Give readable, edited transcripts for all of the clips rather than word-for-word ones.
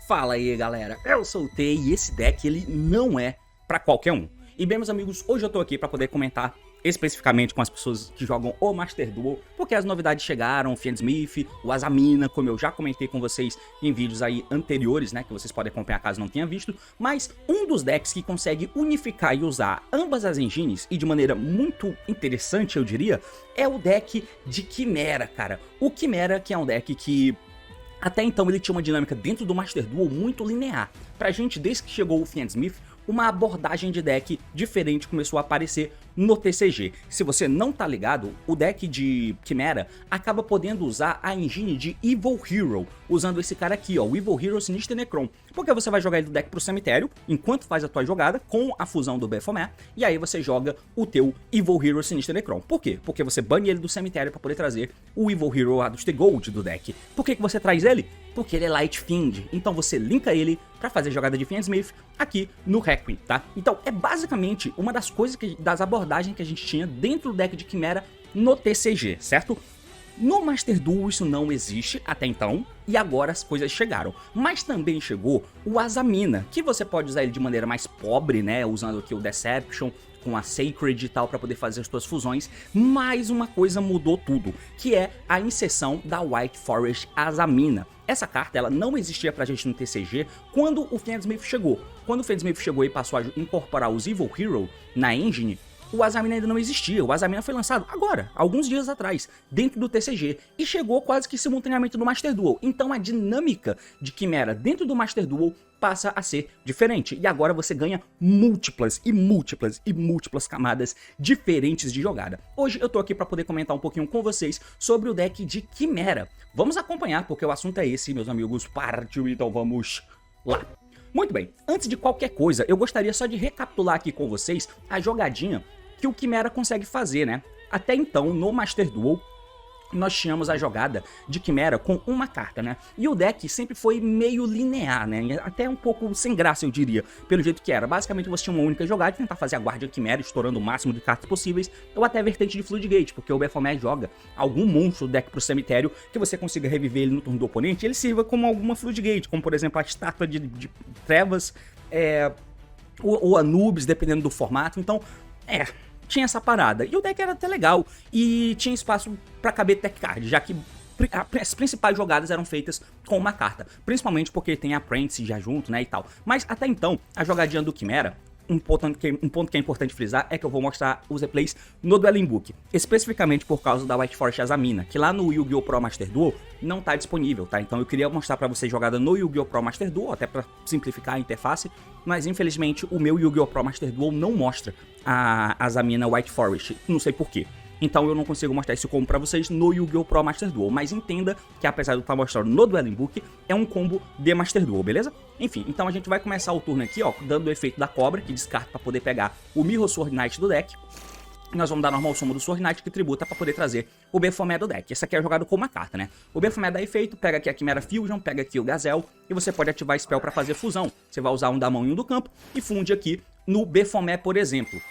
Fala aí galera, eu sou o T e esse deck ele não é pra qualquer um. E bem meus amigos, hoje eu tô aqui pra poder comentar especificamente com as pessoas que jogam o Master Duel, porque as novidades chegaram, o Fiendsmith, o Azamina, como eu já comentei com vocês em vídeos aí anteriores, né, que vocês podem acompanhar caso não tenha visto, mas um dos decks que consegue unificar e usar ambas as engines, e de maneira muito interessante eu diria, é o deck de Chimera, cara. O Chimera, que é um deck que até então ele tinha uma dinâmica dentro do Master Duel muito linear. Pra gente, desde que chegou o Fiendsmith, uma abordagem de deck diferente começou a aparecer no TCG. Se você não tá ligado, o deck de Chimera acaba podendo usar a engine de Evil Hero, usando esse cara aqui, ó, o Evil Hero Sinister Necron. Porque você vai jogar ele do deck pro cemitério, enquanto faz a tua jogada, com a fusão do Baphomet, e aí você joga o teu Evil Hero Sinister Necron. Por quê? Porque você bane ele do cemitério pra poder trazer o Evil Hero Aduste Gold do deck. Por que você traz ele? Porque ele é Light Fiend, então você linka ele pra fazer jogada de Fiendsmith aqui no Requiem, tá? Então é basicamente uma das coisas, das abordagens que a gente tinha dentro do deck de Chimera no TCG, certo? No Master Duel isso não existe até então, e agora as coisas chegaram. Mas também chegou o Azamina, que você pode usar ele de maneira mais pobre, né, usando aqui o Deception, com a Sacred e tal, para poder fazer as suas fusões, mas uma coisa mudou tudo, que é a inserção da White Forest Azamina. Essa carta ela não existia pra gente no TCG quando o Fiendsmith chegou. Quando o Fiendsmith chegou e passou a incorporar os Evil Hero na engine, o Azamina ainda não existia. O Azamina foi lançado agora, alguns dias atrás, dentro do TCG, e chegou quase que simultaneamente no Master Duel. Então a dinâmica de Chimera dentro do Master Duel passa a ser diferente, e agora você ganha múltiplas camadas diferentes de jogada. Hoje eu tô aqui para poder comentar um pouquinho com vocês sobre o deck de Chimera. Vamos acompanhar, porque o assunto é esse, meus amigos. Partiu, então vamos lá. Muito bem, antes de qualquer coisa, eu gostaria só de recapitular aqui com vocês a jogadinha que o Chimera consegue fazer, né? Até então, no Master Duel, nós tínhamos a jogada de Chimera com uma carta, né? E o deck sempre foi meio linear, né? Até um pouco sem graça, eu diria, pelo jeito que era. Basicamente você tinha uma única jogada de tentar fazer a Guardian Chimera, estourando o máximo de cartas possíveis, ou até a vertente de Floodgate, porque o Baphomet joga algum monstro do deck pro cemitério que você consiga reviver ele no turno do oponente, e ele sirva como alguma Floodgate, como por exemplo a estátua de trevas, ou Anubis, dependendo do formato. Então, tinha essa parada, e o deck era até legal, e tinha espaço pra caber tech card, já que as principais jogadas eram feitas com uma carta, principalmente porque tem a Apprentice já junto, né, e tal. Mas até então, a jogadinha do Chimera, um ponto que é importante frisar é que eu vou mostrar os replays no Dueling Book, especificamente por causa da White Forest Azamina, que lá no Yu-Gi-Oh! Pro Master Duel não tá disponível, tá? Então eu queria mostrar pra vocês jogada no Yu-Gi-Oh! Pro Master Duel, até pra simplificar a interface, mas infelizmente o meu Yu-Gi-Oh! Pro Master Duel não mostra a Azamina White Forest, não sei porquê. Então eu não consigo mostrar isso como pra vocês no Yu-Gi-Oh! Pro Master Duel, mas entenda que apesar de eu estar mostrando no Dueling Book, é um combo de Master Duel, beleza? Enfim, então a gente vai começar o turno aqui, ó, dando o efeito da cobra, que descarta pra poder pegar o Mirror Sword Knight do deck. Nós vamos dar normal soma do Sword Knight, que tributa pra poder trazer o Baphomet do deck. Esse aqui é jogado com uma carta, né? O Baphomet dá efeito, pega aqui a Chimera Fusion, pega aqui o Gazelle, e você pode ativar spell pra fazer fusão. Você vai usar um da mão e um do campo, e funde aqui no Baphomet, por exemplo.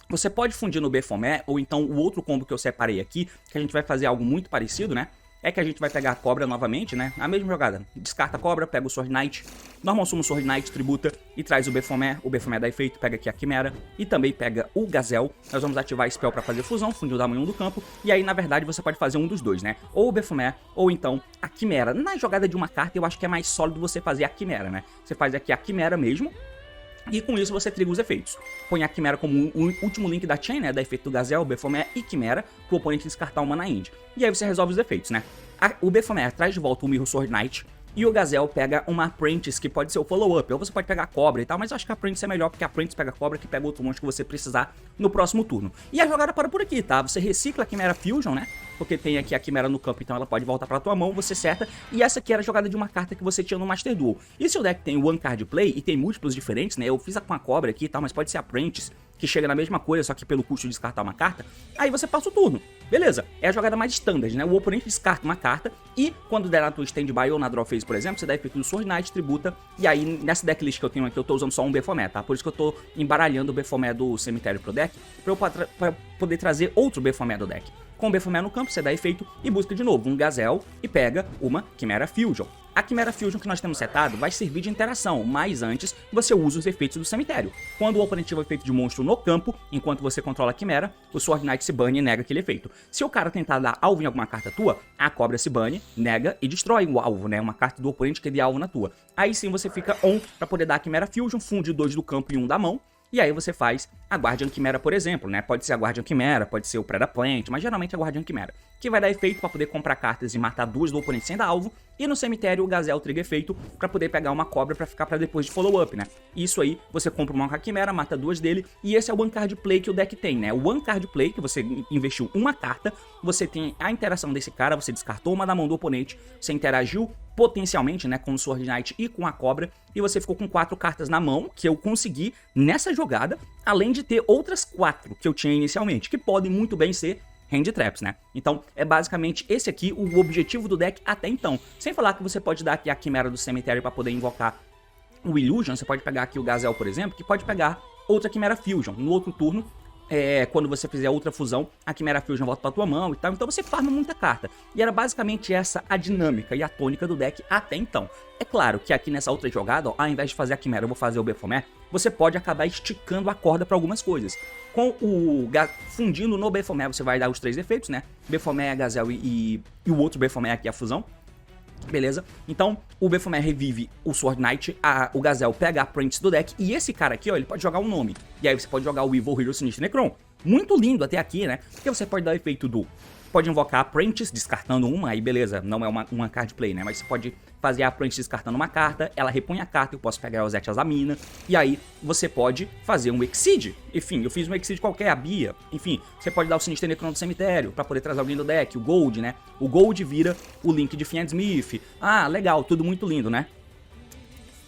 Você pode fundir no Baphomet, ou então o outro combo que eu separei aqui, que a gente vai fazer algo muito parecido, né? É que a gente vai pegar a cobra novamente, né? A mesma jogada. Descarta a cobra, pega o Sword Knight, normal suma o Sword Knight, tributa e traz o Baphomet dá efeito, pega aqui a Chimera e também pega o Gazelle. Nós vamos ativar a spell para fazer fusão, fundir o da manhã do campo, e aí na verdade você pode fazer um dos dois, né? Ou o Baphomet, ou então a Chimera. Na jogada de uma carta eu acho que é mais sólido você fazer a Chimera, né? Você faz aqui a Chimera mesmo, e com isso você triga os efeitos. Põe a Chimera como o último link da chain, né? Da efeito do Gazelle, Baphomet e Chimera, pro oponente descartar uma na end. E aí você resolve os efeitos, né? O Baphomet traz de volta o Mirror Sword Knight, e o Gazelle pega uma Apprentice, que pode ser o follow-up, ou você pode pegar a cobra e tal, mas eu acho que a Apprentice é melhor, porque a Apprentice pega a cobra, que pega outro monstro que você precisar no próximo turno. E a jogada para por aqui, tá? Você recicla a Chimera Fusion, né? Porque tem aqui a Chimera no campo, então ela pode voltar pra tua mão, você seta, e essa aqui era a jogada de uma carta que você tinha no Master Duel. E se o deck tem One Card Play, e tem múltiplos diferentes, né? Eu fiz com a cobra aqui e tal, mas pode ser a Apprentice, que chega na mesma coisa, só que pelo custo de descartar uma carta, aí você passa o turno. Beleza, é a jogada mais standard, né? O oponente descarta uma carta, e quando der na tua stand-by ou na draw phase, por exemplo, você dá efeito do Sword Knight, tributa, e aí nessa decklist que eu tenho aqui, eu tô usando só um Baphomet, tá? Por isso que eu tô embaralhando o Baphomet do cemitério pro deck, pra poder trazer outro Baphomet do deck. Com o Baphomet no campo, você dá efeito e busca de novo um Gazelle e pega uma Chimera Fusion. A Chimera Fusion que nós temos setado vai servir de interação, mas antes você usa os efeitos do cemitério. Quando o oponente tiver efeito de monstro no campo, enquanto você controla a Chimera, o Sword Knight se bane e nega aquele efeito. Se o cara tentar dar alvo em alguma carta tua, a cobra se bane, nega e destrói o alvo, né? Uma carta do oponente que dê alvo na tua. Aí sim você fica on pra poder dar a Chimera Fusion, funde 2 do campo e 1 da mão. E aí você faz a Guardian Chimera, por exemplo, né? Pode ser a Guardian Chimera, pode ser o Predaplant, mas geralmente é a Guardian Chimera, que vai dar efeito para poder comprar cartas e matar 2 do oponente sem dar alvo, e no cemitério o Gazelle triga efeito para poder pegar uma cobra para ficar para depois de follow-up, né? Isso aí, você compra uma Chimera, mata 2 dele, e esse é o One Card Play que o deck tem, né? O One Card Play, que você investiu uma carta, você tem a interação desse cara, você descartou uma da mão do oponente, você interagiu potencialmente, né, com o Sword Knight e com a cobra, e você ficou com 4 cartas na mão, que eu consegui nessa jogada, além de ter outras 4 que eu tinha inicialmente, que podem muito bem ser hand traps, né? Então, é basicamente esse aqui o objetivo do deck até então. Sem falar que você pode dar aqui a Chimera do cemitério para poder invocar o Illusion, você pode pegar aqui o Gazelle, por exemplo, que pode pegar outra Chimera Fusion. No outro turno, quando você fizer outra fusão, a Chimera Fusion volta pra tua mão e tal, então você farma muita carta. E era basicamente essa a dinâmica e a tônica do deck até então. É claro que aqui nessa outra jogada, ó, ao invés de fazer a Chimera, eu vou fazer o Baphomet, você pode acabar esticando a corda para algumas coisas. Com o fundindo no Baphomet, você vai dar os 3 efeitos, né? Baphomet, Gazelle e o outro Baphomet aqui, a fusão. Beleza? Então, o Baphomet revive o Sword Knight, o Gazelle pega a Apprentice do deck, e esse cara aqui, ó, ele pode jogar um nome. E aí você pode jogar o Evil Hero Sinistro Necron. Muito lindo até aqui, né? Porque você pode dar o efeito do... Pode invocar a Apprentice, descartando uma, aí beleza, não é uma card play, né? Mas você pode fazer a Apprentice descartando uma carta, ela repõe a carta, eu posso pegar o Zet Azamina, e aí você pode fazer um Exceed. Enfim, eu fiz um Exceed qualquer, a Bia. Enfim, você pode dar o Sinistro Necron do cemitério, pra poder trazer alguém do deck, o Gold, né? O Gold vira o Link de Fiend Smith. Ah, legal, tudo muito lindo, né?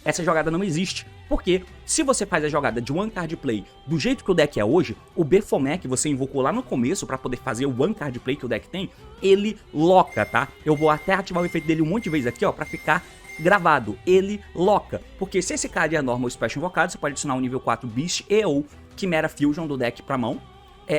Essa jogada não existe, porque se você faz a jogada de One Card Play do jeito que o deck é hoje, o Baphomet que você invocou lá no começo pra poder fazer o One Card Play que o deck tem, ele loca, tá? Eu vou até ativar o efeito dele um monte de vezes aqui, ó, pra ficar gravado. Ele loca, porque se esse card é normal ou special invocado, você pode adicionar um nível 4 Beast e ou Chimera Fusion do deck pra mão.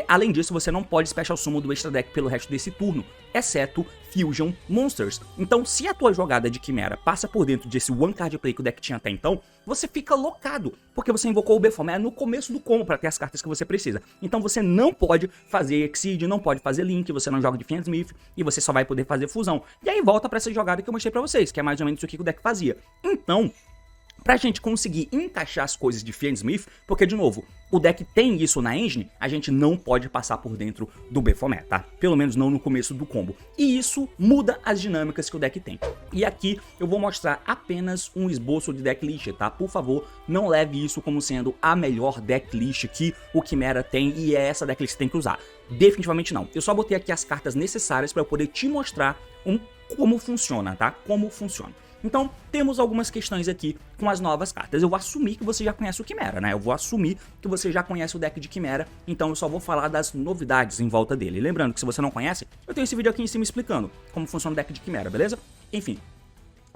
Além disso, você não pode Special Summon do Extra Deck pelo resto desse turno, exceto Fusion Monsters. Então, se a tua jogada de Chimera passa por dentro desse One Card Play que o deck tinha até então, você fica locado, porque você invocou o Baphomet no começo do combo para ter as cartas que você precisa. Então você não pode fazer Exceed, não pode fazer Link, você não joga de Fiend Smith, e você só vai poder fazer Fusão. E aí volta para essa jogada que eu mostrei para vocês, que é mais ou menos isso que o deck fazia. Então, pra gente conseguir encaixar as coisas de Fiend Smith, porque, de novo, o deck tem isso na engine, a gente não pode passar por dentro do Baphomet, tá? Pelo menos não no começo do combo. E isso muda as dinâmicas que o deck tem. E aqui eu vou mostrar apenas um esboço de decklist, tá? Por favor, não leve isso como sendo a melhor decklist que o Chimera tem e é essa decklist que tem que usar. Definitivamente não. Eu só botei aqui as cartas necessárias para eu poder te mostrar como funciona, tá? Como funciona. Então, temos algumas questões aqui com as novas cartas. Eu vou assumir que você já conhece o Chimera, né? Eu vou assumir que você já conhece o deck de Chimera, então eu só vou falar das novidades em volta dele. Lembrando que se você não conhece, eu tenho esse vídeo aqui em cima explicando como funciona o deck de Chimera, beleza? Enfim,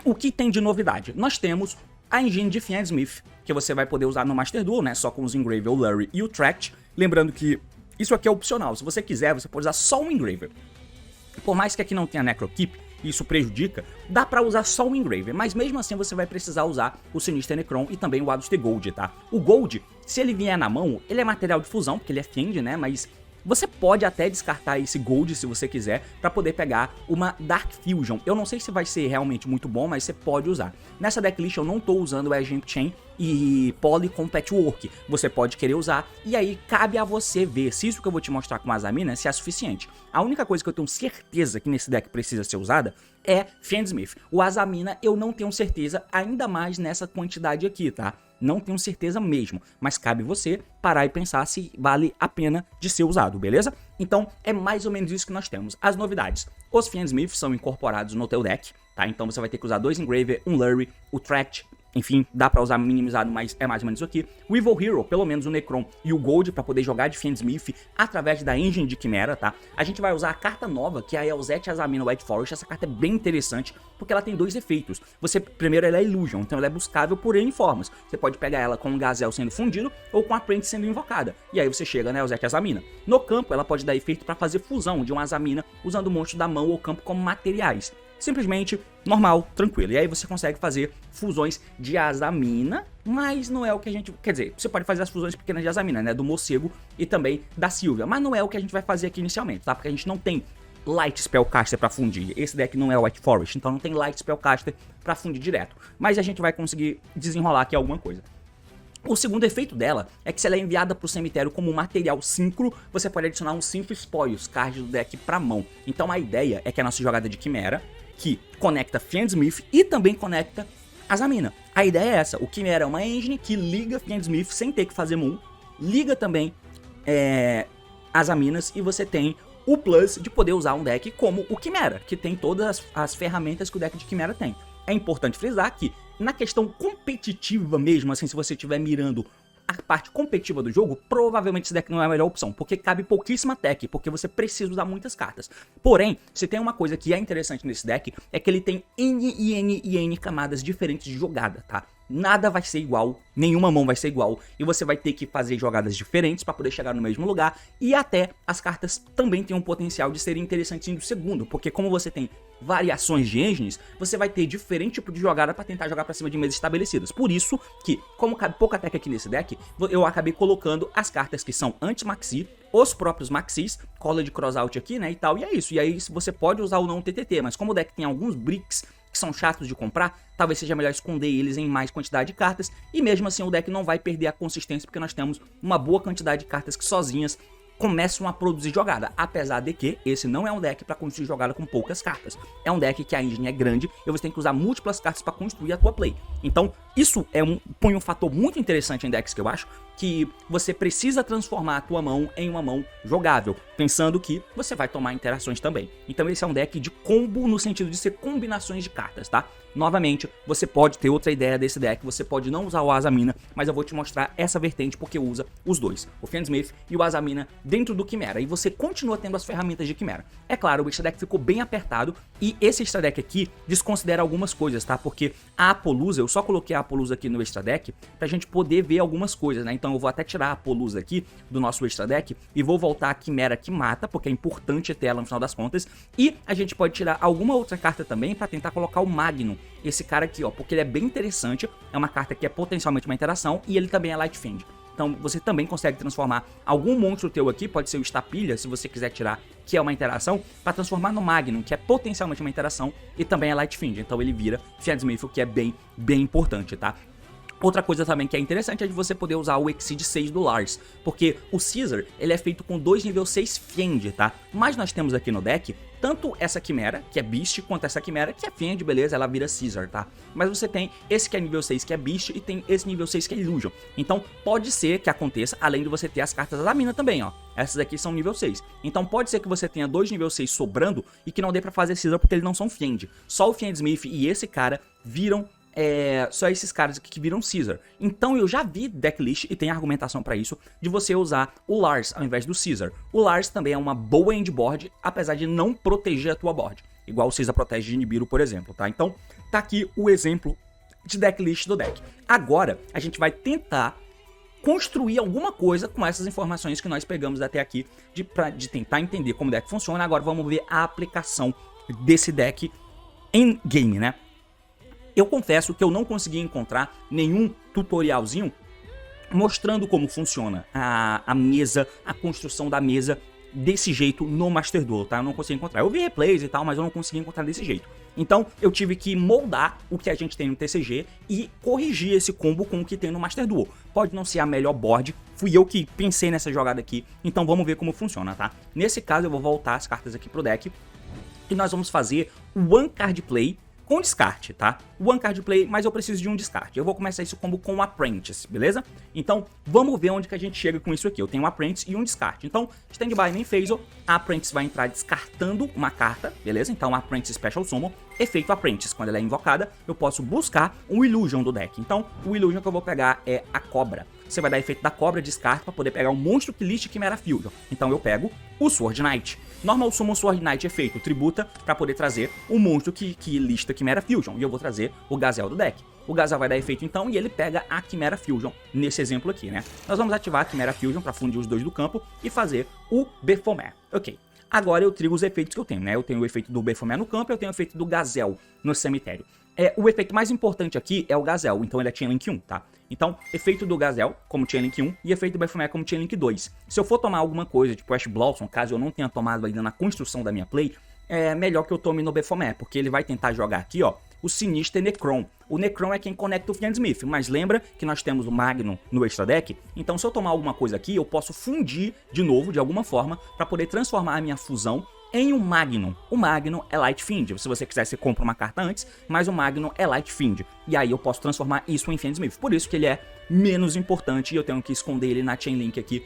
o que tem de novidade? Nós temos a engine de Fiend Smith, que você vai poder usar no Master Duel, né? Só com os Engraver, o Lurie e o Tract. Lembrando que isso aqui é opcional. Se você quiser, você pode usar só um Engraver. Por mais que aqui não tenha Necrokeep, isso prejudica, dá pra usar só o Engraver, mas mesmo assim você vai precisar usar o Sinistro Necron e também o Adus the Gold, tá? O Gold, se ele vier na mão, ele é material de fusão, porque ele é Fiend, né, mas você pode até descartar esse Gold se você quiser, pra poder pegar uma Dark Fusion. Eu não sei se vai ser realmente muito bom, mas você pode usar. Nessa decklist eu não tô usando o Agent Chain e Poly com Patchwork. Você pode querer usar, e aí cabe a você ver se isso que eu vou te mostrar com a Azamina se é suficiente. A única coisa que eu tenho certeza que nesse deck precisa ser usada é Fiend Smith. O Azamina eu não tenho certeza, ainda mais nessa quantidade aqui, tá? Não tenho certeza mesmo, mas cabe você parar e pensar se vale a pena de ser usado, beleza? Então é mais ou menos isso que nós temos. As novidades: os Fiend Smith são incorporados no teu deck, tá? Então você vai ter que usar 2 Engraver, um Lurie, o Tract. Enfim, dá pra usar minimizado, mas é mais ou menos isso aqui. O Evil Hero, pelo menos o Necron e o Gold pra poder jogar de Fiend Smith através da engine de Chimera, tá? A gente vai usar a carta nova, que é a Elzeth Azamina White Forest. Essa carta é bem interessante, porque ela tem 2 efeitos. Primeiro, ela é Illusion, então ela é buscável por N formas. Você pode pegar ela com o Gazelle sendo fundido ou com a Apprentice sendo invocada. E aí você chega na Elzeth Azamina. No campo, ela pode dar efeito pra fazer fusão de uma Azamina usando o monstro da mão ou campo como materiais. simplesmente normal, tranquilo. E aí você consegue fazer fusões de Azamina, mas não é o que a gente... Quer dizer, você pode fazer as fusões pequenas de Azamina, né, do Morcego e também da Sylvia, mas não é o que a gente vai fazer aqui inicialmente, tá? Porque a gente não tem Light Spellcaster pra fundir. Esse deck não é o White Forest, então não tem Light Spellcaster pra fundir direto. Mas a gente vai conseguir desenrolar aqui alguma coisa. O segundo efeito dela é que se ela é enviada para o cemitério como material síncro, você pode adicionar um 5 spoils, card do deck para mão. Então a ideia é que a nossa jogada de Quimera, que conecta Fiendsmith e também conecta Azamina. A ideia é essa, o Quimera é uma engine que liga Fiendsmith sem ter que fazer Moon, liga também Azaminas e você tem o plus de poder usar um deck como o Quimera, que tem todas as ferramentas que o deck de Quimera tem. É importante frisar que, na questão competitiva mesmo, assim, se você estiver mirando a parte competitiva do jogo, provavelmente esse deck não é a melhor opção, porque cabe pouquíssima tech, porque você precisa usar muitas cartas. Porém, se tem uma coisa que é interessante nesse deck, é que ele tem N e N e N camadas diferentes de jogada, tá? Nada vai ser igual, nenhuma mão vai ser igual, e você vai ter que fazer jogadas diferentes para poder chegar no mesmo lugar, e até as cartas também têm um potencial de serem interessantes no segundo, porque como você tem variações de engines, você vai ter diferente tipo de jogada para tentar jogar para cima de mesas estabelecidas. Por isso que, como cabe pouca tech aqui nesse deck, eu acabei colocando as cartas que são anti-maxi, os próprios maxis, cola de crossout aqui, né, e tal, e é isso. E aí você pode usar ou não o TTT, mas como o deck tem alguns bricks que são chatos de comprar, talvez seja melhor esconder eles em mais quantidade de cartas, e mesmo assim o deck não vai perder a consistência, porque nós temos uma boa quantidade de cartas que sozinhas começam a produzir jogada, apesar de que esse não é um deck para construir jogada com poucas cartas. É um deck que a engine é grande e você tem que usar múltiplas cartas para construir a tua play. Então isso põe um fator muito interessante em decks que eu acho, que você precisa transformar a tua mão em uma mão jogável, pensando que você vai tomar interações também. Então esse é um deck de combo no sentido de ser combinações de cartas, tá? Novamente, você pode ter outra ideia desse deck, você pode não usar o Azamina, mas eu vou te mostrar essa vertente porque usa os dois, o Fiendsmith e o Azamina dentro do Quimera, e você continua tendo as ferramentas de Quimera. É claro, o extra deck ficou bem apertado, e esse extra deck aqui desconsidera algumas coisas, tá? Porque a Apollousa, eu só coloquei a Apollousa aqui no extra deck pra gente poder ver algumas coisas, né? Então eu vou até tirar a Apollousa aqui do nosso extra deck e vou voltar a Quimera que mata, porque é importante ter ela no final das contas, e a gente pode tirar alguma outra carta também pra tentar colocar o Magnum, esse cara aqui, ó, porque ele é bem interessante, é uma carta que é potencialmente uma interação e ele também é Lightfiend. Então você também consegue transformar algum monstro teu aqui, pode ser o Estapilha, se você quiser tirar, que é uma interação, para transformar no Magnum, que é potencialmente uma interação e também é Lightfiend. Então ele vira Fiendsmith, o que é bem importante, tá? Outra coisa também que é interessante é de você poder usar o Exceed 6 do Lars, porque o Caesar, ele é feito com 2 nível 6 Fiend, tá? Mas nós temos aqui no deck tanto essa Quimera, que é Beast, quanto essa Quimera, que é Fiend, beleza, ela vira Caesar, tá? Mas você tem esse que é nível 6, que é Beast, e tem esse nível 6, que é Illusion. Então pode ser que aconteça, além de você ter as cartas da mina também, ó. Essas aqui são nível 6. Então pode ser que você tenha 2 nível 6 sobrando e que não dê pra fazer Caesar porque eles não são Fiend. Só o Fiendsmith e esse cara viram só esses caras aqui que viram Caesar. Então eu já vi decklist, e tem argumentação pra isso, de você usar o Lars ao invés do Caesar. O Lars também é uma boa endboard, apesar de não proteger a tua board, igual o Caesar protege de Nibiru, por exemplo, tá? Então tá aqui o exemplo de decklist do deck. Agora a gente vai tentar construir alguma coisa com essas informações que nós pegamos até aqui, de tentar entender como o deck funciona. Agora vamos ver a aplicação desse deck em game, né? Eu confesso que eu não consegui encontrar nenhum tutorialzinho mostrando como funciona a mesa, a construção da mesa desse jeito no Master Duel, tá? Eu não consegui encontrar. Eu vi replays e tal, mas eu não consegui encontrar desse jeito. Então eu tive que moldar o que a gente tem no TCG e corrigir esse combo com o que tem no Master Duel. Pode não ser a melhor board, fui eu que pensei nessa jogada aqui, então vamos ver como funciona, tá? Nesse caso eu vou voltar as cartas aqui pro deck e nós vamos fazer o One Card Play com descarte, tá? One Card Play, mas eu preciso de um descarte. Eu vou começar esse combo com o Apprentice, beleza? Então, vamos ver onde que a gente chega com isso aqui. Eu tenho um Apprentice e um descarte. Então, Standby nem fez, a Apprentice vai entrar descartando uma carta, beleza? Então, Apprentice Special Summon, efeito Apprentice. Quando ela é invocada, eu posso buscar um Illusion do deck. Então, o Illusion que eu vou pegar é a Cobra. Você vai dar efeito da Cobra, descarte, para poder pegar um monstro que liste Quimera Fusion. Então, eu pego o Sword Knight. Normal Summon Sword Knight efeito tributa para poder trazer um monstro que lista Quimera Fusion. E eu vou trazer o Gazelle do deck. O Gazelle vai dar efeito então e ele pega a Quimera Fusion nesse exemplo aqui, né? Nós vamos ativar a Quimera Fusion para fundir os dois do campo e fazer o Baphomet. Ok. agora eu trigo os efeitos que eu tenho, né? Eu tenho o efeito do Baphomet no campo e eu tenho o efeito do Gazelle no cemitério. O efeito mais importante aqui é o Gazelle, então ele é Chainlink 1, tá? Então, efeito do Gazelle como Chainlink 1 e efeito do Baphomet como Chainlink 2. Se eu for tomar alguma coisa, tipo Ash Blossom, caso eu não tenha tomado ainda na construção da minha play, é melhor que eu tome no Baphomet, porque ele vai tentar jogar aqui, ó, o Sinister Necron. O Necron é quem conecta o Fiendsmith, mas lembra que nós temos o Magnum no extra deck? Então se eu tomar alguma coisa aqui, eu posso fundir de novo, de alguma forma, para poder transformar a minha fusão em um Magnum. O Magnum é Light Fiend. Se você quiser, você compra uma carta antes, mas o Magnum é Light Fiend. E aí eu posso transformar isso em Fiendsmith. Por isso que ele é menos importante e eu tenho que esconder ele na Chainlink aqui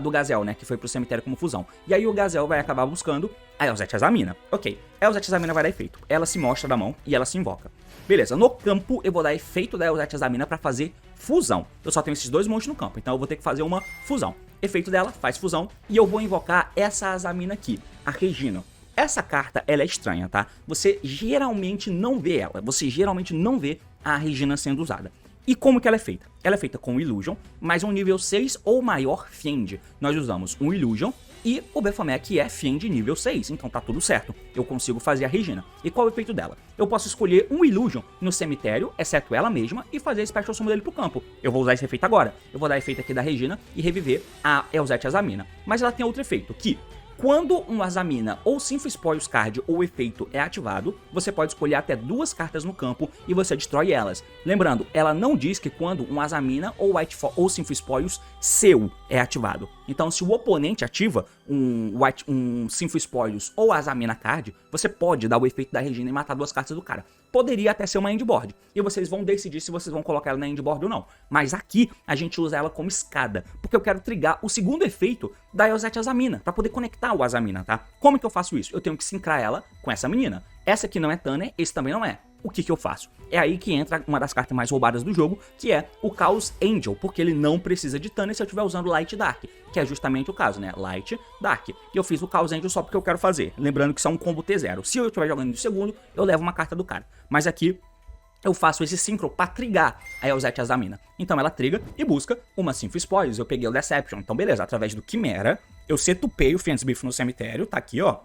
do Gazelle, né? Que foi pro cemitério como fusão. E aí o Gazelle vai acabar buscando a Elzete Azamina. Ok, a Elzete Azamina vai dar efeito. Ela se mostra da mão e ela se invoca. Beleza, no campo eu vou dar efeito da Elzete Azamina pra fazer fusão. Eu só tenho esses dois monstros no campo, então eu vou ter que fazer uma fusão. Efeito dela, faz fusão, e eu vou invocar essa Azamina aqui, a Regina. Essa carta, ela é estranha, tá? Você geralmente não vê ela, você geralmente não vê a Regina sendo usada. E como que ela é feita? Ela é feita com Illusion, mais um nível 6 ou maior Fiend. Nós usamos um Illusion e o Baphomet, que é Fiend nível 6, então tá tudo certo. Eu consigo fazer a Regina. E qual é o efeito dela? Eu posso escolher um Illusion no cemitério, exceto ela mesma, e fazer a Special Summon dele pro campo. Eu vou usar esse efeito agora. Eu vou dar efeito aqui da Regina e reviver a Elzete Azamina. Mas ela tem outro efeito, que quando um Azamina ou Symphosporius Card ou efeito é ativado, você pode escolher até 2 cartas no campo e você destrói elas. Lembrando, ela não diz que quando um Azamina ou Symphosporius seu é ativado. Então, se o oponente ativa um Symphosporius ou Azamina Card, você pode dar o efeito da Regina e matar 2 cartas do cara. Poderia até ser uma endboard, e vocês vão decidir se vocês vão colocar ela na endboard ou não. Mas aqui a gente usa ela como escada, porque eu quero trigar o segundo efeito da Elzete Azamina, para poder conectar o Azamina, tá? Como que eu faço isso? Eu tenho que sincrar ela com essa menina. Essa aqui não é Tanner, esse também não é. O que eu faço? É aí que entra uma das cartas mais roubadas do jogo, que é o Chaos Angel, porque ele não precisa de Tanner se eu estiver usando Light Dark, que é justamente o caso, né? Light Dark. E eu fiz o Chaos Angel só porque eu quero fazer, lembrando que isso é um combo T0. Se eu estiver jogando no segundo, eu levo uma carta do cara. Mas aqui eu faço esse Synchro pra trigar a Elzete Azamina. Então ela triga e busca uma Symphosporius. Eu peguei o Deception. Então beleza, através do Quimera, eu setupei o Fiendsmith no cemitério, tá aqui ó.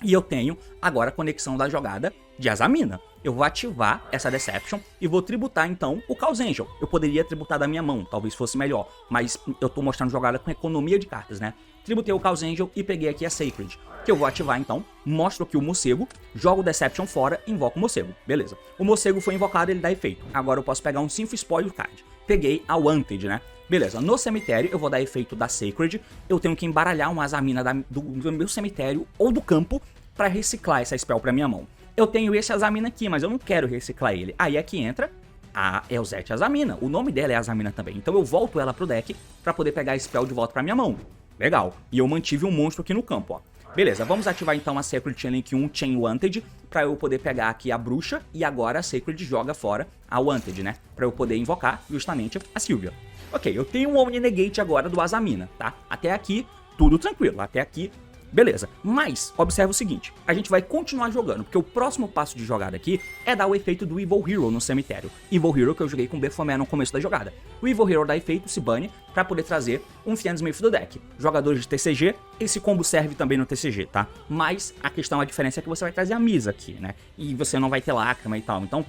E eu tenho agora a conexão da jogada de Azamina. Eu vou ativar essa Deception e vou tributar então o Chaos Angel. Eu poderia tributar da minha mão, talvez fosse melhor, mas eu tô mostrando jogada com economia de cartas, né? Tributei o Chaos Angel e peguei aqui a Sacred, que eu vou ativar então, mostro aqui o morcego, jogo o Deception fora e invoco o morcego, beleza. O morcego foi invocado, ele dá efeito. Agora eu posso pegar um Symphosporius Card. Peguei a Wanted, né? Beleza, no cemitério eu vou dar efeito da Sacred, eu tenho que embaralhar uma Azamina do meu cemitério ou do campo para reciclar essa spell pra minha mão. Eu tenho esse Azamina aqui, mas eu não quero reciclar ele. Aí é que entra a Elzete Azamina, o nome dela é Azamina também, então eu volto ela pro deck pra poder pegar a spell de volta pra minha mão. Legal, e eu mantive um monstro aqui no campo, ó. Beleza, vamos ativar então a Sacred Chainlink 1 Chain Wanted pra eu poder pegar aqui a bruxa e agora a Sacred joga fora a Wanted, né? Pra eu poder invocar justamente a Sylvia. Ok, eu tenho um Omni Negate agora do Azamina, tá? Até aqui, tudo tranquilo, até aqui, beleza. Mas, observa o seguinte, a gente vai continuar jogando, porque o próximo passo de jogada aqui é dar o efeito do Evil Hero no cemitério. Evil Hero que eu joguei com o Baphomet no começo da jogada. O Evil Hero dá efeito, se bane, pra poder trazer um Fiendsmith do deck. Jogadores de TCG, esse combo serve também no TCG, tá? Mas a questão, a diferença é que você vai trazer a Misa aqui, né? E você não vai ter Lágrima e tal, então...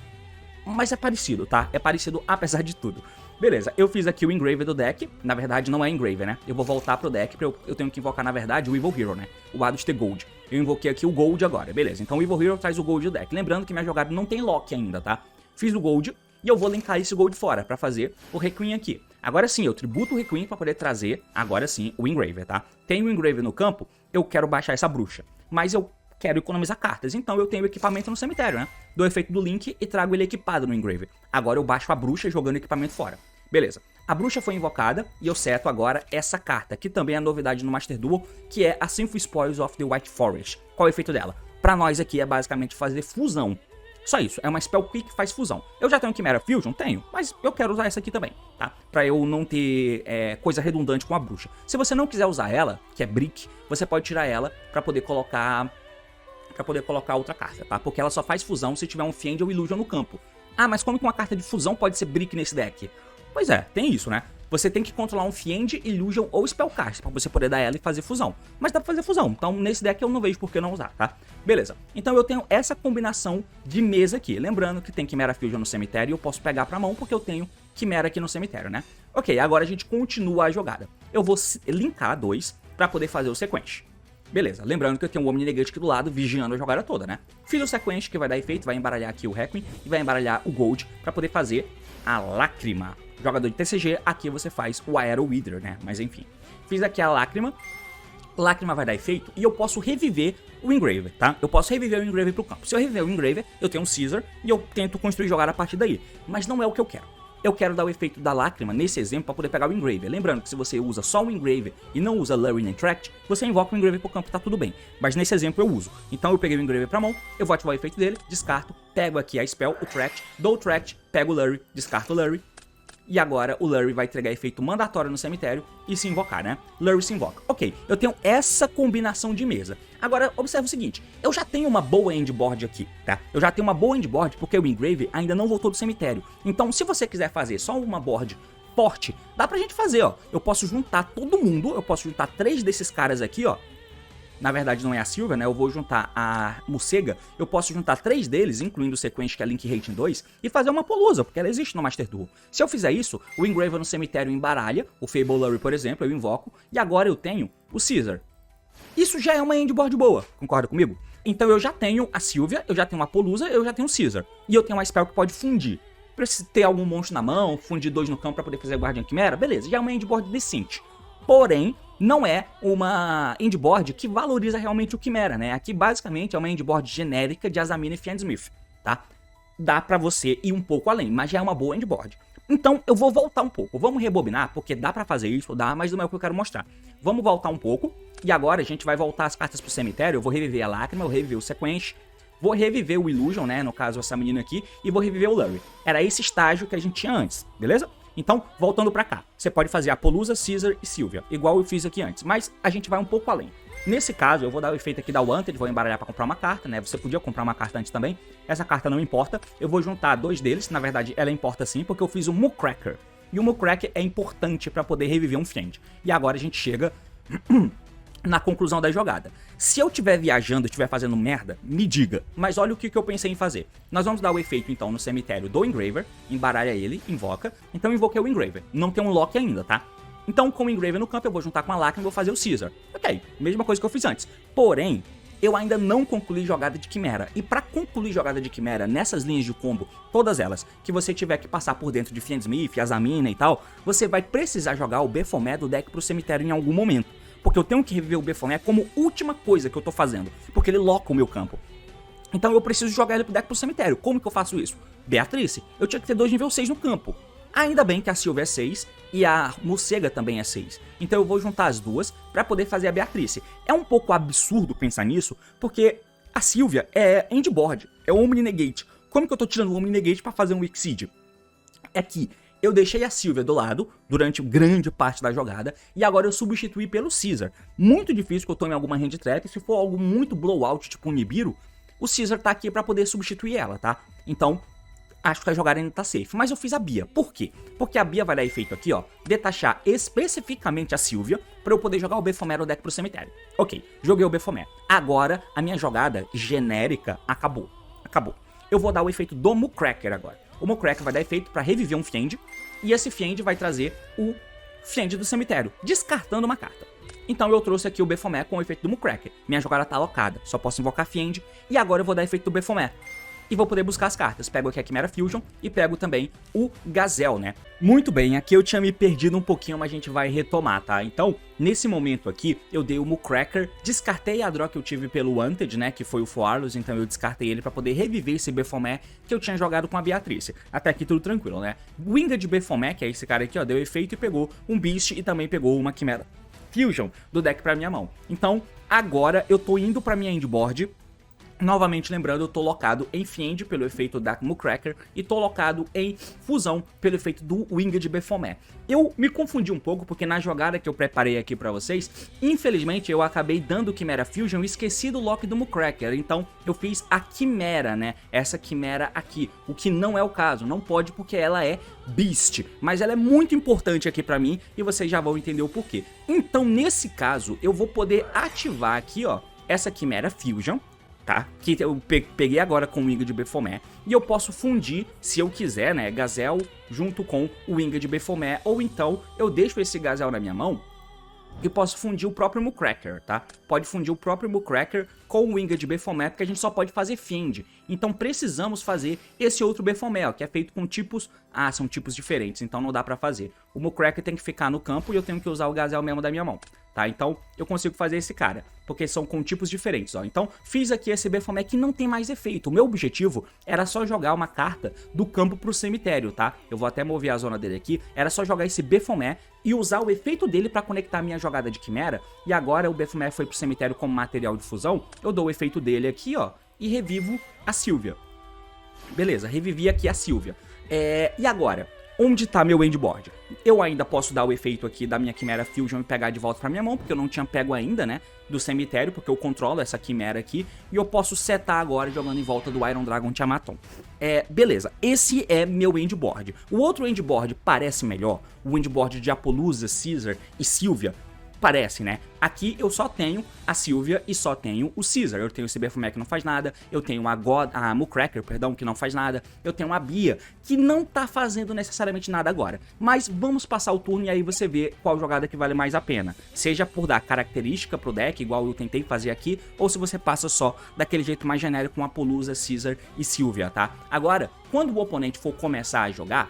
Mas é parecido, tá? É parecido apesar de tudo. Beleza, eu fiz aqui o Engraver do deck. Na verdade não é Engraver, né? Eu vou voltar pro deck, eu tenho que invocar na verdade o Evil Hero, né? O Adust the Gold. Eu invoquei aqui o Gold agora, beleza. Então o Evil Hero traz o Gold do deck. Lembrando que minha jogada não tem lock ainda, tá? Fiz o Gold e eu vou linkar esse Gold fora pra fazer o Requiem aqui. Agora sim, eu tributo o Requiem pra poder trazer, agora sim, o Engraver, tá? Tem o Engraver no campo, eu quero baixar essa bruxa. Mas eu quero economizar cartas, então eu tenho o equipamento no cemitério, né? Dou o efeito do Link e trago ele equipado no Engraver. Agora eu baixo a bruxa jogando o equipamento fora. Beleza, a bruxa foi invocada e eu seto agora essa carta, que também é novidade no Master Duel, que é a Symphosporius of the White Forest. Qual é o efeito dela? Pra nós aqui é basicamente fazer fusão. Só isso, é uma spell quick que faz fusão. Eu já tenho Chimera Fusion? Tenho, mas eu quero usar essa aqui também, tá? Pra eu não ter coisa redundante com a bruxa. Se você não quiser usar ela, que é Brick, você pode tirar ela pra poder colocar outra carta, tá? Porque ela só faz fusão se tiver um Fiend ou Illusion no campo. Ah, mas como que uma carta de fusão pode ser Brick nesse deck? Pois é, tem isso, né? você tem que controlar um Fiend, Illusion ou Spellcaster pra você poder dar ela e fazer fusão. Mas dá pra fazer fusão, então nesse deck eu não vejo por que não usar, tá? Beleza, então eu tenho essa combinação de mesa aqui. Lembrando que tem Chimera Fusion no cemitério e eu posso pegar pra mão porque eu tenho Chimera aqui no cemitério, né? Ok, agora a gente continua a jogada. Eu vou linkar dois pra poder fazer o sequence. Beleza, lembrando que eu tenho o Omninegate aqui do lado, vigiando a jogada toda, né? Fiz o sequence que vai dar efeito, vai embaralhar aqui o Requiem e vai embaralhar o Gold pra poder fazer a Lágrima. Jogador de TCG, aqui você faz o Aero Wither, né? Mas enfim, fiz aqui a Lágrima. Lágrima vai dar efeito e eu posso reviver o Engraver, tá? Eu posso reviver o Engraver pro campo. Se eu reviver o Engraver, eu tenho um Caesar e eu tento construir jogada a partir daí. Mas não é o que eu quero. Eu quero dar o efeito da Lágrima nesse exemplo para poder pegar o Engraver. Lembrando que se você usa só o Engraver e não usa Lurry nem Tract, você invoca o Engraver pro campo e tá tudo bem. Mas nesse exemplo eu uso. Então eu peguei o Engraver pra mão, eu vou ativar o efeito dele, descarto, pego aqui a Spell, o Tract, dou o Tract, pego o Lurry, descarto o Lurry. E agora o Lurry vai entregar efeito mandatório no cemitério e se invocar, né? Lurry se invoca. Ok, eu tenho essa combinação de mesa. Agora, observa o seguinte, eu já tenho uma boa endboard aqui, tá? Eu já tenho uma boa endboard porque o Engraver ainda não voltou do cemitério. Então, se você quiser fazer só uma board forte, dá pra gente fazer, ó. Eu posso juntar todo mundo, eu posso juntar 3 desses caras aqui, ó. Na verdade não é a Sylvia, né? Eu vou juntar a Morcega. Eu posso juntar 3 deles, incluindo o Sequence, que é a Link Rating 2, e fazer uma Polusa, porque ela existe no Master Duel. Se eu fizer isso, o Engraver no cemitério embaralha, o Fable Lurry, por exemplo, eu invoco, e agora eu tenho o Caesar. Isso já é uma endboard boa, concorda comigo? Então eu já tenho a Sylvia, eu já tenho uma Polusa, eu já tenho o Caesar. E eu tenho uma Spell que pode fundir. Preciso ter algum monstro na mão, fundir 2 no campo pra poder fazer o Guardian Chimera, beleza, já é uma endboard decente. Porém, não é uma endboard que valoriza realmente o Chimera, né? Aqui basicamente é uma endboard genérica de Azamina e Fiendsmith, tá? Dá pra você ir um pouco além, mas já é uma boa endboard. Então eu vou voltar um pouco, vamos rebobinar, porque dá pra fazer isso, dá, mas não é o que eu quero mostrar. Vamos voltar um pouco, e agora a gente vai voltar as cartas pro cemitério, eu vou reviver a Lágrima, eu vou reviver o Sequence, vou reviver o Illusion, né, no caso essa menina aqui, e vou reviver o Lurry. Era esse estágio que a gente tinha antes, beleza? Então, voltando pra cá, você pode fazer a Polusa, Caesar e Sylvia, igual eu fiz aqui antes, mas a gente vai um pouco além. Nesse caso, eu vou dar o efeito aqui da Wanted, vou embaralhar pra comprar uma carta, né? Você podia comprar uma carta antes também, essa carta não importa. Eu vou juntar 2 deles, na verdade ela importa sim, porque eu fiz o Muckracker. E o Muckracker é importante pra poder reviver um Fiend. E agora a gente chega na conclusão da jogada. Se eu estiver viajando e estiver fazendo merda, me diga. Mas olha o que eu pensei em fazer. Nós vamos dar o efeito então no cemitério do Engraver, embaralha ele, invoca. Então eu invoquei o Engraver, não tem um lock ainda, tá? Então com o Engraver no campo eu vou juntar com a Lágrima e vou fazer o Caesar. Ok, mesma coisa que eu fiz antes. Porém, eu ainda não concluí jogada de Chimera. E pra concluir jogada de Chimera nessas linhas de combo, todas elas, que você tiver que passar por dentro de Fiendsmith, Azamina e tal, você vai precisar jogar o Baphomet do deck pro cemitério em algum momento. Porque eu tenho que reviver o Baphomet como última coisa que eu tô fazendo, porque ele loca o meu campo. Então eu preciso jogar ele pro deck pro cemitério. Como que eu faço isso? Beatrice, eu tinha que ter 2 nível 6 no campo. Ainda bem que a Sylvia é 6 e a Morcega também é 6. Então eu vou juntar as duas pra poder fazer a Beatrice. É um pouco absurdo pensar nisso, porque a Sylvia é endboard, é o Omninegate. Como que eu tô tirando o Omninegate pra fazer um Exceed? É que eu deixei a Sylvia do lado durante grande parte da jogada e agora eu substituí pelo Caesar. Muito difícil que eu tome alguma hand trap, se for algo muito blowout tipo um Nibiru, o Caesar tá aqui pra poder substituir ela, tá? Então, acho que a jogada ainda tá safe. Mas eu fiz a Bia. Por quê? Porque a Bia vai dar efeito aqui, ó, detachar especificamente a Sylvia pra eu poder jogar o Baphomet no deck pro cemitério. Ok, joguei o Baphomet. Agora, a minha jogada genérica acabou. Acabou. Eu vou dar o efeito do Muckracker agora. O Muckracker vai dar efeito pra reviver um Fiend, e esse Fiend vai trazer o Fiend do cemitério, descartando uma carta. Então eu trouxe aqui o Baphomet com o efeito do Muckracker. Minha jogada tá alocada, só posso invocar Fiend, e agora eu vou dar efeito do Baphomet. E vou poder buscar as cartas. Pego aqui a Chimera Fusion e pego também o Gazelle, né? Muito bem, aqui eu tinha me perdido um pouquinho, mas a gente vai retomar, tá? Então, nesse momento aqui, eu dei o Muckracker, descartei a draw que eu tive pelo Wanted, né? Que foi o Foarlos, então eu descartei ele pra poder reviver esse Baphomet que eu tinha jogado com a Beatrice. Até aqui tudo tranquilo, né? Winged Baphomet, que é esse cara aqui, ó, deu efeito e pegou um Beast e também pegou uma Chimera Fusion do deck pra minha mão. Então, agora eu tô indo pra minha endboard Novamente lembrando, eu tô locado em Fiend pelo efeito da Mucracker e tô locado em Fusão pelo efeito do Winged Baphomet. Eu me confundi um pouco porque na jogada que eu preparei aqui pra vocês, infelizmente eu acabei dando Chimera Fusion e esqueci do lock do Mucracker, então eu fiz a Chimera, né, essa Chimera aqui, o que não é o caso, não pode porque ela é Beast, mas ela é muito importante aqui pra mim e vocês já vão entender o porquê. Então nesse caso eu vou poder ativar aqui, ó, essa Chimera Fusion, tá? Que eu peguei agora com o Winged Baphomet. E eu posso fundir, se eu quiser, né, Gazelle junto com o Winged Baphomet. Ou então eu deixo esse Gazelle na minha mão e posso fundir o próprio Mucracker, tá? Pode fundir o próprio Mucracker com o Winged Baphomet, porque a gente só pode fazer Fiend. Então precisamos fazer esse outro Baphomet, ó, que é feito com tipos... Ah, são tipos diferentes, então não dá pra fazer. O Mucracker tem que ficar no campo e eu tenho que usar o Gazelle mesmo da minha mão, tá? Então eu consigo fazer esse cara, porque são com tipos diferentes, ó. Então fiz aqui esse Baphomet que não tem mais efeito. O meu objetivo era só jogar uma carta do campo pro cemitério, tá? Eu vou até mover a zona dele aqui. Era só jogar esse Baphomet e usar o efeito dele pra conectar a minha jogada de Chimera. E agora o Baphomet foi pro cemitério como material de fusão. Eu dou o efeito dele aqui, ó, e revivo a Sylvia. Beleza, revivi aqui a Sylvia. E agora? Onde tá meu endboard? Eu ainda posso dar o efeito aqui da minha Chimera Fusion e pegar de volta pra minha mão, porque eu não tinha pego ainda, né, do cemitério, porque eu controlo essa Chimera aqui, e eu posso setar agora jogando em volta do Iron Dragon Tiamaton. Beleza, esse é meu endboard. O outro endboard parece melhor, o endboard de Apollousa, Caesar e Sylvia. Parece, né? Aqui eu só tenho a Sylvia e só tenho o Caesar. Eu tenho o Baphomet que não faz nada, eu tenho a Mucracker, perdão, que não faz nada, eu tenho a Bia, que não tá fazendo necessariamente nada agora. Mas vamos passar o turno e aí você vê qual jogada que vale mais a pena. Seja por dar característica pro deck, igual eu tentei fazer aqui, ou se você passa só daquele jeito mais genérico com Apollousa, Caesar e Sylvia, tá? Agora, quando o oponente for começar a jogar,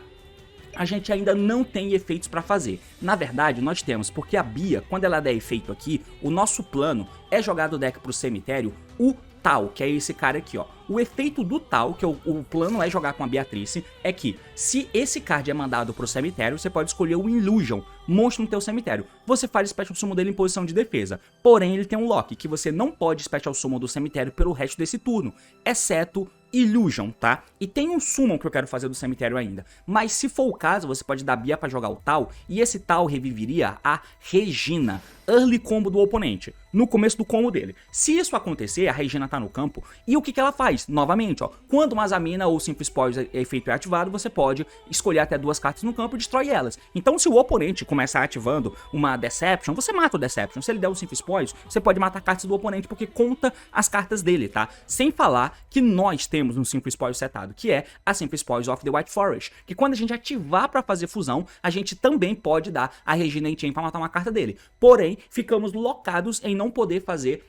a gente ainda não tem efeitos pra fazer. Na verdade, nós temos, porque a Bia, quando ela der efeito aqui, o nosso plano é jogar do deck pro cemitério o Tal, que é esse cara aqui, ó. O efeito do Tal, que o plano é jogar com a Beatrice, é que se esse card é mandado pro cemitério, você pode escolher o Illusion, monstro no teu cemitério. Você faz Special Summon dele em posição de defesa. Porém, ele tem um lock, que você não pode Special Summon do cemitério pelo resto desse turno, exceto Illusion, tá? E tem um Summon que eu quero fazer do cemitério ainda. Mas se for o caso, você pode dar Bia pra jogar o Tal, e esse Tal reviveria a Regina, early combo do oponente, no começo do combo dele. Se isso acontecer, a Regina tá no campo, e o que que ela faz? Novamente, ó, quando uma Zamina ou Simple Spoils efeito é ativado, você pode escolher até 2 cartas no campo e destrói elas. Então se o oponente começar ativando uma Deception, você mata o Deception. Se ele der um Simple Spoils, você pode matar cartas do oponente, porque conta as cartas dele, tá? Sem falar que nós temos um Simple Spoils setado, que é a Simple Spoils of the White Forest, que quando a gente ativar pra fazer fusão, a gente também pode dar a Regina Enchain pra matar uma carta dele. Porém, ficamos locados em não poder fazer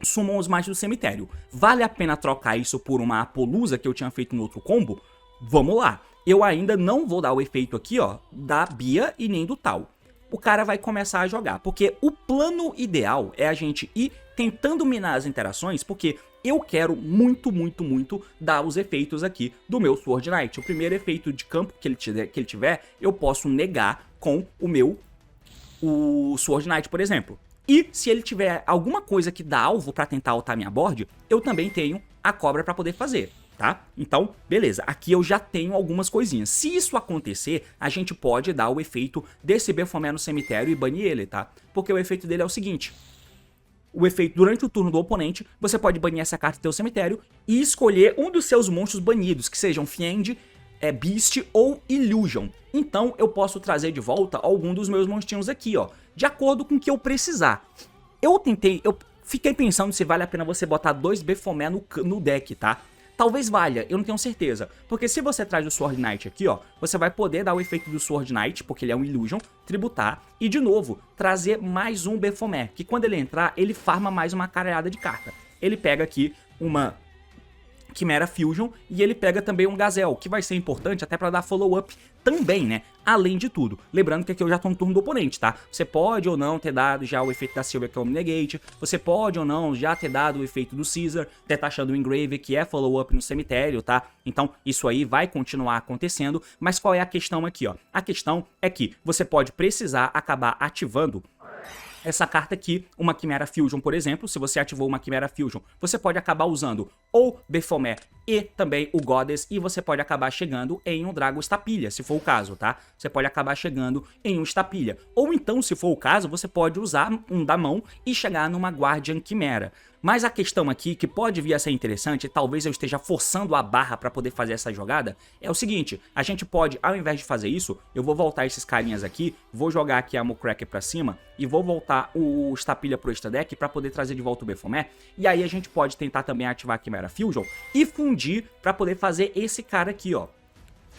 summons mais do cemitério. Vale a pena trocar isso por uma Apollousa que eu tinha feito no outro combo? Vamos lá. Eu ainda não vou dar o efeito aqui, ó, da Bia e nem do Tal. O cara vai começar a jogar, porque o plano ideal é a gente ir tentando minar as interações, porque eu quero muito dar os efeitos aqui do meu Sword Knight. O primeiro efeito de campo que ele tiver, eu posso negar com o Sword Knight, por exemplo. E se ele tiver alguma coisa que dá alvo pra tentar altar minha board, eu também tenho a cobra pra poder fazer, tá? Então, beleza, aqui eu já tenho algumas coisinhas. Se isso acontecer, a gente pode dar o efeito desse Baphomet no cemitério e banir ele, tá? Porque o efeito dele é o seguinte: o efeito durante o turno do oponente, você pode banir essa carta do teu cemitério e escolher um dos seus monstros banidos, que sejam Fiend, Beast ou Illusion. Então eu posso trazer de volta algum dos meus monstrinhos aqui, ó, de acordo com o que eu precisar. Eu fiquei pensando se vale a pena você botar 2 Baphomet no deck, tá? Talvez valha, eu não tenho certeza, porque se você traz o Sword Knight aqui, ó, você vai poder dar o efeito do Sword Knight, porque ele é um Illusion, tributar, e de novo, trazer mais um Baphomet, que quando ele entrar, ele farma mais uma caralhada de carta. Ele pega aqui uma Chimera Fusion e ele pega também um Gazelle, que vai ser importante até pra dar follow-up também, né? Além de tudo, lembrando que aqui eu já tô no turno do oponente, tá? Você pode ou não ter dado já o efeito da Sylvia, que é o Omnegate, você pode ou não já ter dado o efeito do Caesar, ter taxando o Engrave, que é follow-up no cemitério, tá? Então isso aí vai continuar acontecendo, mas qual é a questão aqui, ó? A questão é que você pode precisar acabar ativando essa carta aqui, uma Chimera Fusion, por exemplo. Se você ativou uma Chimera Fusion, você pode acabar usando ou Baphomet e também o Goddess, e você pode acabar chegando em um Drago Estapilha, se for o caso, tá? Você pode acabar chegando em um Estapilha. Ou então, se for o caso, você pode usar um da mão e chegar numa Guardian Chimera. Mas a questão aqui, que pode vir a ser interessante, e talvez eu esteja forçando a barra para poder fazer essa jogada, é o seguinte: a gente pode, ao invés de fazer isso, eu vou voltar esses carinhas aqui, vou jogar aqui a Mucracker pra cima e vou voltar o Estapilha pro extra deck para poder trazer de volta o Baphomet, e aí a gente pode tentar também ativar a Chimera Fusion e fundir para poder fazer esse cara aqui, ó,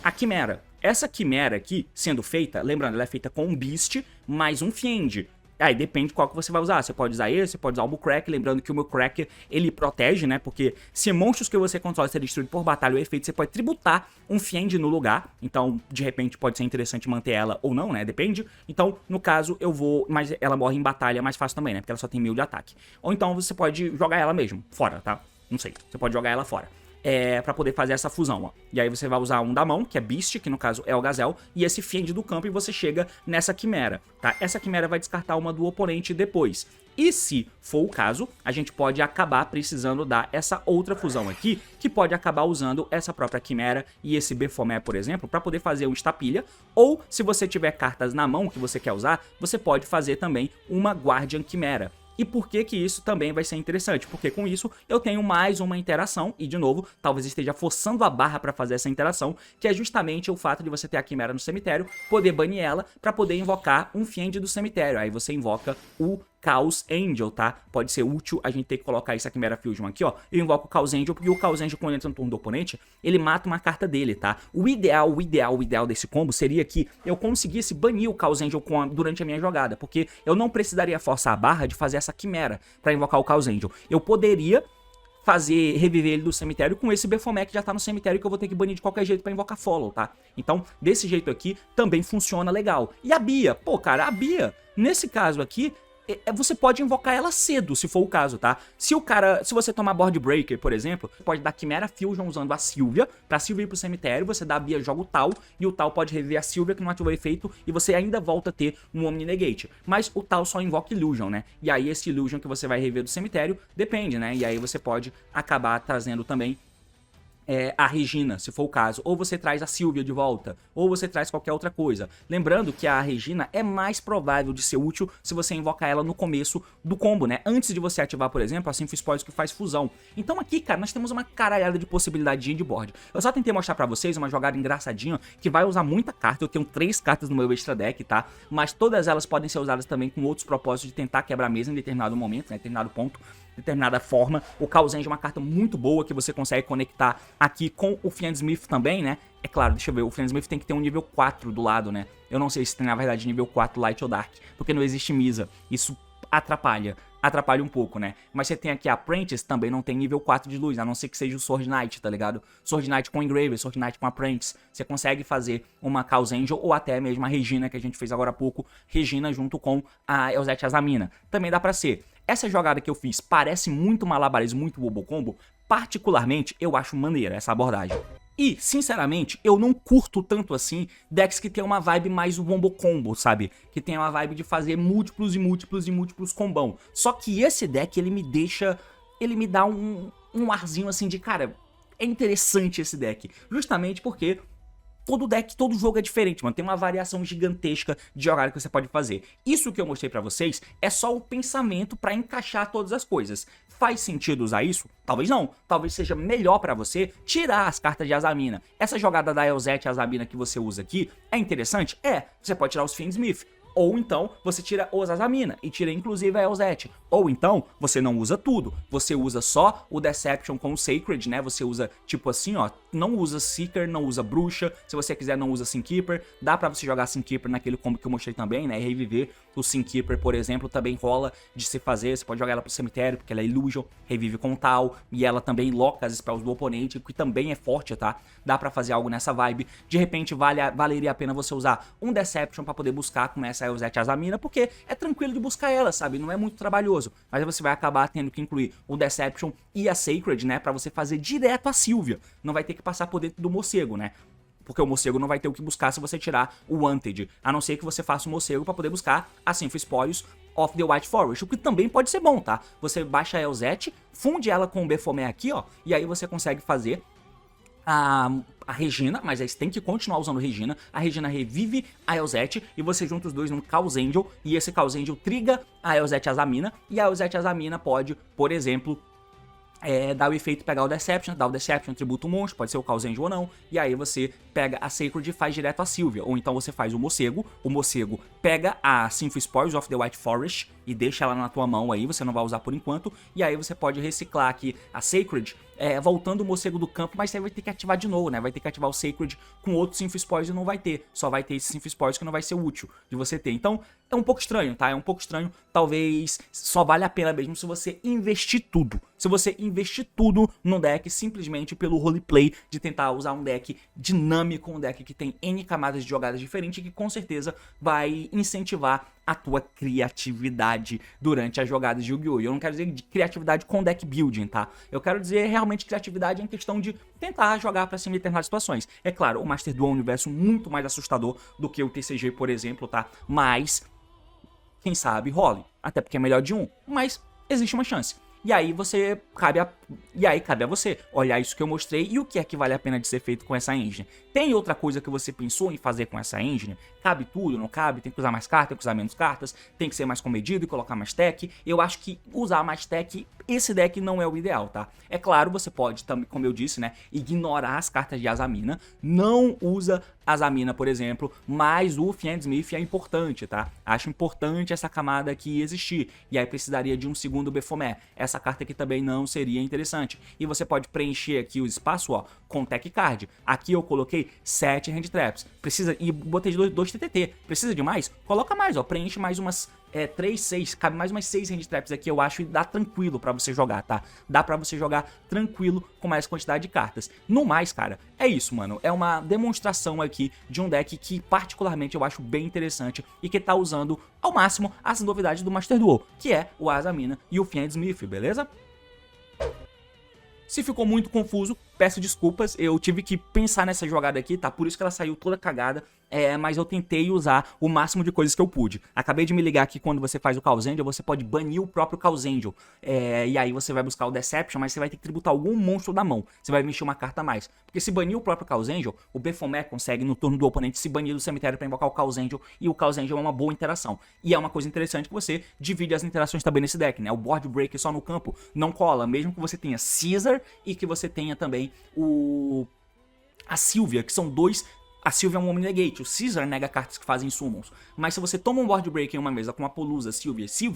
a Chimera. Essa Chimera aqui, sendo feita, lembrando, ela é feita com um Beast mais um Fiend. Aí depende qual que você vai usar, você pode usar esse, você pode usar o Mucracker, lembrando que o Mucracker, ele protege, né, porque se monstros que você controla serem destruídos por batalha ou efeito, você pode tributar um Fiend no lugar, então de repente pode ser interessante manter ela ou não, né, depende. Então, no caso, eu vou, mas ela morre em batalha mais fácil também, né, porque ela só tem 1000 de ataque. Ou então você pode jogar ela mesmo, fora, tá? Não sei, você pode jogar ela fora. Pra poder fazer essa fusão, ó. E aí você vai usar um da mão, que é Beast, que no caso é o Gazelle, e esse Fiend do campo, e você chega nessa Chimera, tá? Essa Chimera vai descartar uma do oponente depois. E se for o caso, a gente pode acabar precisando dar essa outra fusão aqui, que pode acabar usando essa própria Chimera e esse Baphomet, por exemplo, para poder fazer um Estapilha. Ou, se você tiver cartas na mão que você quer usar, você pode fazer também uma Guardian Chimera. E por que que isso também vai ser interessante? Porque com isso eu tenho mais uma interação, e de novo, talvez esteja forçando a barra para fazer essa interação, que é justamente o fato de você ter a Chimera no cemitério, poder banir ela para poder invocar um Fiend do cemitério. Aí você invoca o Chaos Angel, tá? Pode ser útil a gente ter que colocar essa Chimera Fusion aqui, ó. Eu invoco o Chaos Angel, porque o Chaos Angel, quando entra no turno do oponente, ele mata uma carta dele, tá? O ideal desse combo seria que eu conseguisse banir o Chaos Angel durante a minha jogada, porque eu não precisaria forçar a barra de fazer essa Chimera pra invocar o Chaos Angel. Eu poderia reviver ele do cemitério com esse Baphomet que já tá no cemitério, que eu vou ter que banir de qualquer jeito pra invocar follow, tá? Então, desse jeito aqui, também funciona legal. E a Bia? Pô, cara, a Bia, nesse caso aqui, você pode invocar ela cedo, se for o caso, tá? Se você tomar Board Breaker, por exemplo, você pode dar Chimera Fusion usando a Sylvia, pra Sylvia ir pro cemitério, você dá a Bia, joga o Tal, e o Tal pode reviver a Sylvia, que não ativou efeito, e você ainda volta a ter um Omni Negate. Mas o Tal só invoca Illusion, né? E aí esse Illusion que você vai reviver do cemitério, depende, né? E aí você pode acabar trazendo também a Regina, se for o caso, ou você traz a Sylvia de volta, ou você traz qualquer outra coisa. Lembrando que a Regina é mais provável de ser útil se você invocar ela no começo do combo, né? Antes de você ativar, por exemplo, a Symphony Spoils que faz fusão. Então aqui, cara, nós temos uma caralhada de possibilidade de board. Eu só tentei mostrar pra vocês uma jogada engraçadinha que vai usar muita carta. Eu tenho 3 cartas no meu extra deck, tá? Mas todas elas podem ser usadas também com outros propósitos de tentar quebrar a mesa em determinado momento, né? Em determinado ponto, determinada forma. O Chaos Angel é uma carta muito boa que você consegue conectar aqui com o Fiendsmith também, né? É claro, deixa eu ver, o Fiendsmith tem que ter um nível 4 do lado, né? Eu não sei se tem, na verdade, nível 4 Light ou Dark, porque não existe Misa. Isso atrapalha um pouco, né? Mas você tem aqui a Apprentice, também não tem nível 4 de luz, a não ser que seja o Sword Knight, tá ligado? Sword Knight com Engraver, Sword Knight com Apprentice. Você consegue fazer uma Chaos Angel ou até mesmo a Regina, que a gente fez agora há pouco, Regina junto com a Euzete Azamina. Também dá pra ser. Essa jogada que eu fiz parece muito malabarismo, muito Bobo Combo. Particularmente, eu acho maneira essa abordagem. E, sinceramente, eu não curto tanto assim decks que tem uma vibe mais Wombo Combo, sabe? Que tem uma vibe de fazer múltiplos e múltiplos e múltiplos combão. Só que esse deck, ele me dá um arzinho assim de, cara, é interessante esse deck. Justamente porque todo deck, todo jogo é diferente, mano. Tem uma variação gigantesca de jogada que você pode fazer. Isso que eu mostrei pra vocês é só o pensamento pra encaixar todas as coisas. Faz sentido usar isso? Talvez não. Talvez seja melhor pra você tirar as cartas de Azamina. Essa jogada da Euzete Azamina que você usa aqui é interessante? É. Você pode tirar os Fiendsmith. Ou então você tira os Azamina e tira inclusive a Euzete. Ou então você não usa tudo, você usa só o Deception com o Sacred, né? Você usa tipo assim, ó, não usa Seeker, não usa Bruxa, se você quiser não usa Sinkeeper. Dá pra você jogar Sinkeeper naquele combo que eu mostrei também, né? E reviver o Sinkeeper, por exemplo, também rola de se fazer. Você pode jogar ela pro cemitério, porque ela é Illusion, revive com tal, e ela também loca as spells do oponente, que também é forte, tá? Dá pra fazer algo nessa vibe. De repente valeria a pena você usar um Deception pra poder buscar com essa Euzete Azamina, porque é tranquilo de buscar ela, sabe? Não é muito trabalhoso. Mas aí você vai acabar tendo que incluir o Deception e a Sacred, né? Pra você fazer direto a Sylvia. Não vai ter que passar por dentro do morcego, né? Porque o morcego não vai ter o que buscar se você tirar o Wanted. A não ser que você faça o morcego pra poder buscar a Symphony Spoils of the White Forest, o que também pode ser bom, tá? Você baixa a Eilzeth, funde ela com o Baphomet aqui, ó, e aí você consegue fazer a Regina, mas aí você tem que continuar usando Regina. A Regina revive a Eilzeth e você junta os dois num Chaos Angel, e esse Chaos Angel triga a Eilzeth Azamina, e a Eilzeth Azamina pode, por exemplo, dar o efeito pegar o Deception, dar o Deception, tributa o monstro, pode ser o Chaos Angel ou não, e aí você pega a Sacred e faz direto a Sylvia, ou então você faz o Morcego pega a Symphony Spores of the White Forest e deixa ela na tua mão aí, você não vai usar por enquanto, e aí você pode reciclar aqui a Sacred, voltando o Morcego do campo, mas você vai ter que ativar de novo, né, vai ter que ativar o Sacred com outro Symphony Spores e não vai ter, só vai ter esse Symphony Spores que não vai ser útil de você ter, então é um pouco estranho, tá, é um pouco estranho, talvez só vale a pena mesmo se você investir tudo, num deck simplesmente pelo roleplay de tentar usar um deck dinâmico, um deck que tem N camadas de jogadas diferentes e que com certeza vai incentivar a tua criatividade durante as jogadas de Yu-Gi-Oh! Eu não quero dizer de criatividade com deck building, tá? Eu quero dizer realmente criatividade em questão de tentar jogar pra cima em determinadas situações. É claro, o Master Duel é um universo muito mais assustador do que o TCG, por exemplo, tá? Mas, quem sabe role. Até porque é melhor de um, mas existe uma chance. E aí cabe a você olhar isso que eu mostrei e o que é que vale a pena de ser feito com essa engine. Tem outra coisa que você pensou em fazer com essa engine? Cabe tudo, não cabe? Tem que usar mais cartas, tem que usar menos cartas, tem que ser mais comedido e colocar mais tech. Eu acho que usar mais tech, esse deck não é o ideal, tá? É claro, você pode também, como eu disse, né, ignorar as cartas de Azamina. Não usa Azamina, por exemplo, mas o Fiendsmith é importante, tá? Acho importante essa camada aqui existir. E aí precisaria de um segundo Baphomet. Essa carta aqui também não seria interessante. E você pode preencher aqui o espaço, ó, com Tech Card. Aqui eu coloquei 7 Hand Traps. Precisa, e botei 2 TTT. Precisa de mais? Coloca mais, ó. Preenche mais umas 3, 6, cabe mais umas 6 Hand Traps aqui, eu acho, e dá tranquilo pra você jogar, tá? Dá pra você jogar tranquilo com mais quantidade de cartas. No mais, cara, é isso, mano. É uma demonstração aqui de um deck que particularmente eu acho bem interessante e que tá usando ao máximo as novidades do Master Duel, que é o Azamina e o Fiendsmith, beleza? Se ficou muito confuso, peço desculpas, eu tive que pensar nessa jogada aqui, tá? Por isso que ela saiu toda cagada, mas eu tentei usar o máximo de coisas que eu pude. Acabei de me ligar que quando você faz o Chaos Angel, você pode banir o próprio Chaos Angel. E aí você vai buscar o Deception, mas você vai ter que tributar algum monstro da mão. Você vai mexer uma carta a mais. Porque se banir o próprio Chaos Angel, o Baphomet consegue no turno do oponente se banir do cemitério pra invocar o Chaos Angel, e o Chaos Angel é uma boa interação. E é uma coisa interessante que você divide as interações também nesse deck, né? O Board Break só no campo não cola, mesmo que você tenha Caesar e que você tenha também a Sylvia, que são dois. A Sylvia é um Omni Negate, o Caesar nega cartas que fazem summons. Mas se você toma um Board Break em uma mesa com Apollousa, Sylvia, se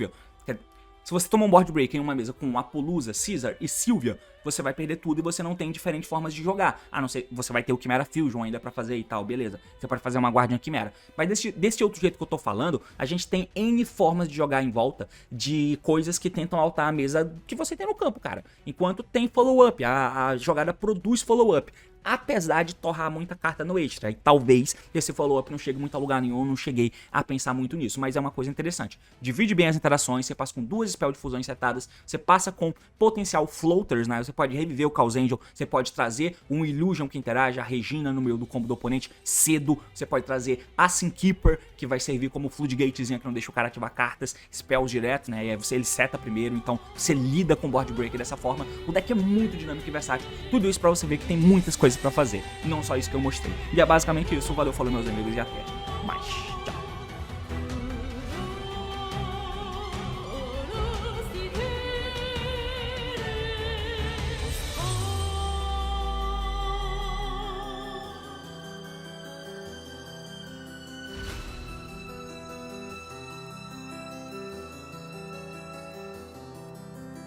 você toma um Board Break em uma mesa com Apollousa, Caesar e Sylvia, você vai perder tudo e você não tem diferentes formas de jogar. A não ser, você vai ter o Chimera Fusion ainda pra fazer e tal, beleza. Você pode fazer uma Guardian Chimera. Mas desse outro jeito que eu tô falando, a gente tem N formas de jogar em volta de coisas que tentam altar a mesa que você tem no campo, cara. Enquanto tem follow-up, a jogada produz follow-up. Apesar de torrar muita carta no extra. E talvez esse follow-up não chegue muito a lugar nenhum, não cheguei a pensar muito nisso, mas é uma coisa interessante. Divide bem as interações, você passa com 2 spell de fusões setadas, você passa com potencial floaters, né? Você pode reviver o Chaos Angel, você pode trazer um Illusion que interage, a Regina no meio do combo do oponente cedo, você pode trazer a Keeper, que vai servir como Floodgatezinha que não deixa o cara ativar cartas, spells direto, né? E aí ele seta primeiro, então você lida com o Board Breaker dessa forma. O deck é muito dinâmico e versátil, tudo isso pra você ver que tem muitas coisas pra fazer, não só isso que eu mostrei. E é basicamente isso, valeu, falou meus amigos e até mais.